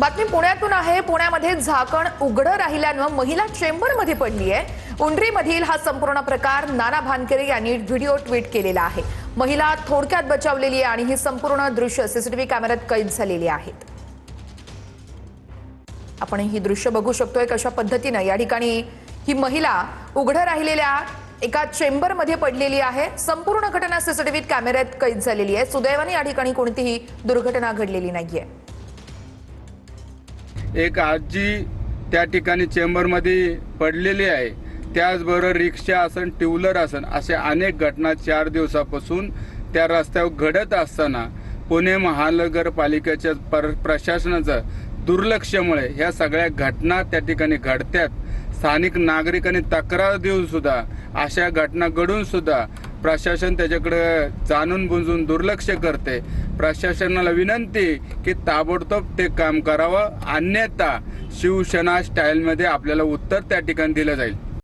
बातमी पुण्यातून आहे। पुण्यामध्ये झाकण उघडं राहिल्यानं महिला चेंबरमध्ये पडली आहे। उंडरीमधील हा संपूर्ण प्रकार नाना भानकरे यांनी व्हिडिओ ट्विट केलेला आहे। महिला थोडक्यात बचावलेली आहे आणि ही संपूर्ण दृश्य सीसीटीव्ही कॅमेऱ्यात कैद झालेली आहेत। आपण ही दृश्य बघू शकतोय कशा पद्धतीने या ठिकाणी ही महिला उघडं राहिलेल्या एका चेंबरमध्ये पडलेली आहे। संपूर्ण घटना सीसीटीव्ही कॅमेऱ्यात कैद झालेली आहे। सुदैवाने या ठिकाणी कोणतीही दुर्घटना घडलेली नाहीये। एक आजी त्या ठिकाणी चेंबरमध्ये पडलेली आहे। त्याचबरोबर रिक्षा असन टू व्हीलर असन अशा अनेक घटना 4 दिवसापासून त्या रस्त्यावर घडत असताना पुणे महानगरपालिकेच्या प्रशासनाचं दुर्लक्षामुळे ह्या सगळ्या घटना त्या ठिकाणी घडतात। स्थानिक नागरिकांनी तक्रार देऊन सुद्धा अशा घटना घडून सुद्धा प्रशासन त्याच्याकडे जाणून बुजून दुर्लक्ष करते। प्रशासनाला विनंती की ताबडतोब ते काम करावं, अन्यथा शिवसेना स्टाईलमध्ये आपल्याला उत्तर त्या ठिकाणी दिलं जाईल।